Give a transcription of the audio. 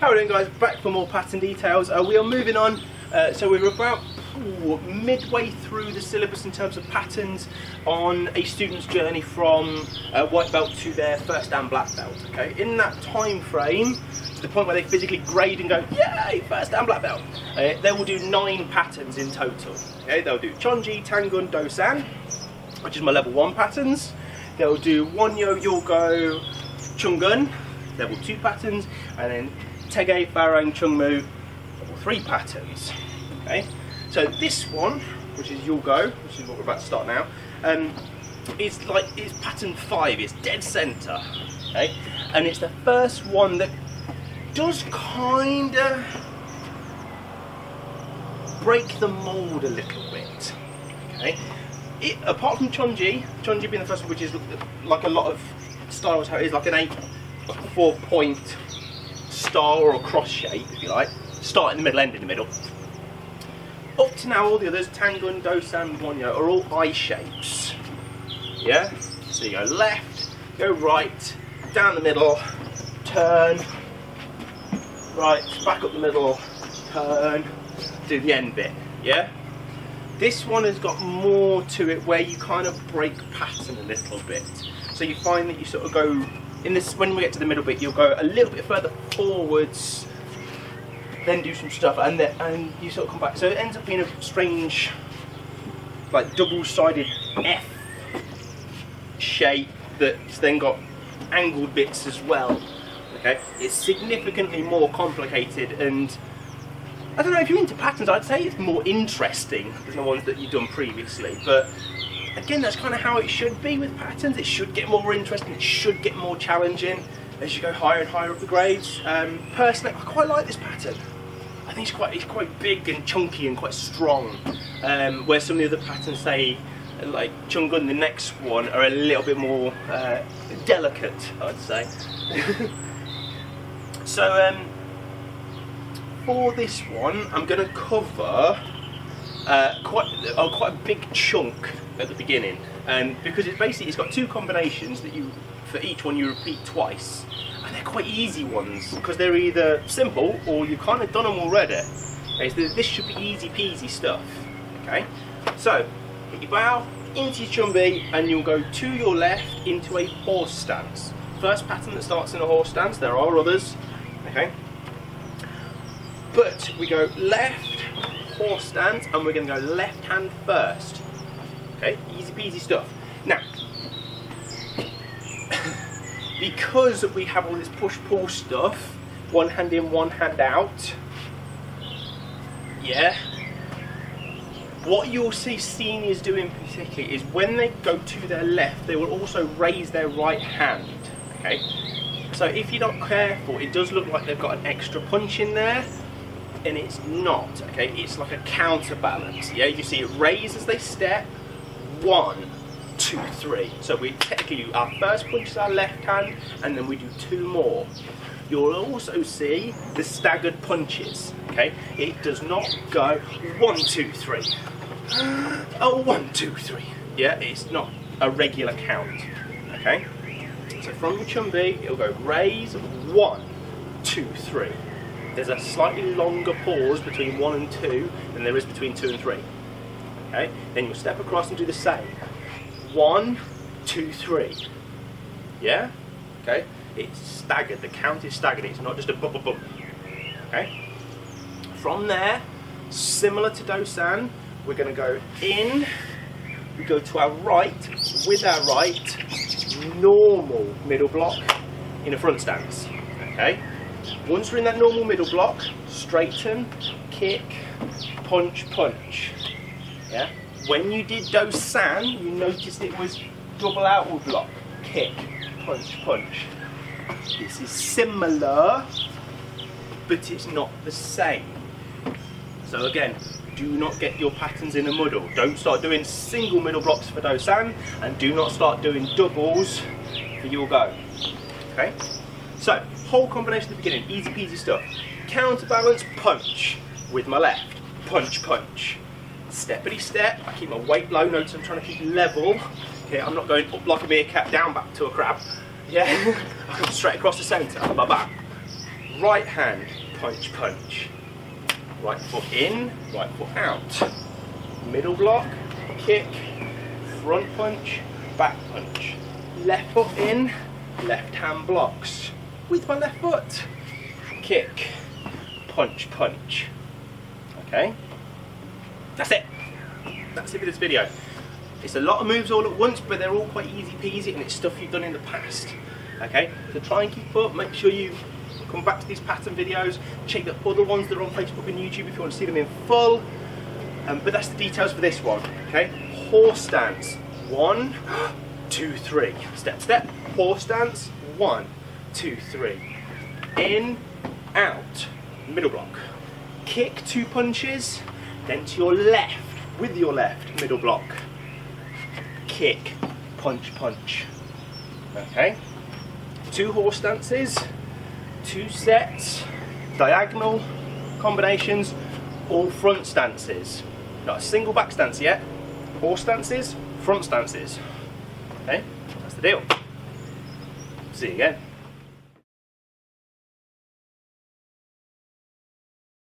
How are we doing, guys? Back for more pattern details. We are moving on. So we're about midway through the syllabus in terms of patterns on a student's journey from white belt to their first dan black belt. Okay, in that time frame, to the point where they physically grade and go, yay, first dan black belt, they will do 9 patterns in total. Okay, they'll do Chonji, Tangun, Dosan, which is my level 1 patterns. They'll do Wonyo, Yul Gok Hyeung Detail, level 2 patterns, and then Tege, Farang, Chungmu, level 3 patterns. Okay, so this one, which is Yul Gok, which is what we're about to start now, it's pattern 5. It's dead center. Okay, and it's the first one that does kinda break the mold a little bit. Okay, apart from Chonji being the first one, which is like a lot of styles, how it is like an 4-point star or a cross shape, if you like. Start in the middle, end in the middle. Up to now, all the others, Tangun, Dosan, Wonyo, are all eye shapes. Yeah? So you go left, go right, down the middle, turn, right, back up the middle, turn, do the end bit. Yeah? This one has got more to it where you kind of break pattern a little bit. So you find that you sort of go, in this, when we get to the middle bit, you'll go a little bit further forwards, then do some stuff, and you sort of come back. So it ends up being a strange, like double-sided F shape that's then got angled bits as well. Okay, it's significantly more complicated, and I don't know, if you're into patterns, I'd say it's more interesting than the ones that you've done previously. But again, that's kind of how it should be with patterns. It should get more interesting, it should get more challenging as you go higher and higher up the grades. Personally, I quite like this pattern. I think it's quite big and chunky and quite strong. Where some of the other patterns, say, like Chungun, the next one, are a little bit more delicate, I'd say. So for this one, I'm going to cover quite a big chunk at the beginning, because it's got 2 combinations that for each one you repeat twice, and they're quite easy ones because they're either simple or you've kind of done them already. Okay, so this should be easy peasy stuff. Okay, so hit your bow into your chumbi and you'll go to your left into a horse stance. First pattern that starts in a horse stance. There are others. Okay, but we go left horse stance and we're going to go left hand first. Okay, easy peasy stuff. Now, because we have all this push-pull stuff, one hand in, one hand out, yeah, what you'll see seniors doing particularly is when they go to their left, they will also raise their right hand. Okay, so if you're not careful, it does look like they've got an extra punch in there, and it's not. Okay, it's like a counterbalance. Yeah, you see it raise as they step. 1, 2, 3. So we technically do our first punch is our left hand, and then we do 2 more. You'll also see the staggered punches. Okay, it does not go 1, 2, 3. Oh, 1, 2, 3. Yeah, it's not a regular count. Okay, so from your chumbi, it'll go raise 1, 2, 3. There's a slightly longer pause between 1 and 2 than there is between 2 and 3. Okay, then you'll step across and do the same. 1, 2, 3. Yeah? Okay? It's staggered. The count is staggered. It's not just a bump, bump, bump. Okay? From there, similar to Dosan, we're going to go in. We go to our right, with our right, normal middle block in a front stance. Okay? Once we're in that normal middle block, straighten, kick, punch, punch. Yeah. When you did Dosan, you noticed it was double outward block, kick, punch, punch. This is similar, but it's not the same. So again, do not get your patterns in a muddle. Don't start doing single middle blocks for Dosan, and do not start doing doubles for Yul Gok. Okay? So, whole combination at the beginning, easy peasy stuff. Counterbalance, punch with my left, punch, punch. Steppity step, I keep my weight low, notice I'm trying to keep level. Okay, I'm not going up like a meerkat, down back to a crab. Yeah, I come straight across the centre, bam, bam. right hand, punch, punch. Right foot in, right foot out. Middle block, kick, front punch, back punch. Left foot in, left hand blocks. With my left foot. Kick, punch, punch. Okay? That's it. That's it for this video. It's a lot of moves all at once, but they're all quite easy peasy and it's stuff you've done in the past. Okay? So try and keep up, make sure you come back to these pattern videos, check the other ones that are on Facebook and YouTube if you want to see them in full. But that's the details for this one. Okay? Horse stance. 1, 2, 3. Step, step. Horse stance. 1, 2, 3. In, out. Middle block. Kick 2 punches. Then to your left. With your left. Middle block. Kick. Punch, punch. Okay? 2 horse stances. 2 sets. Diagonal combinations. All front stances. Not a single back stance yet. Horse stances, front stances. Okay, that's the deal. See you again.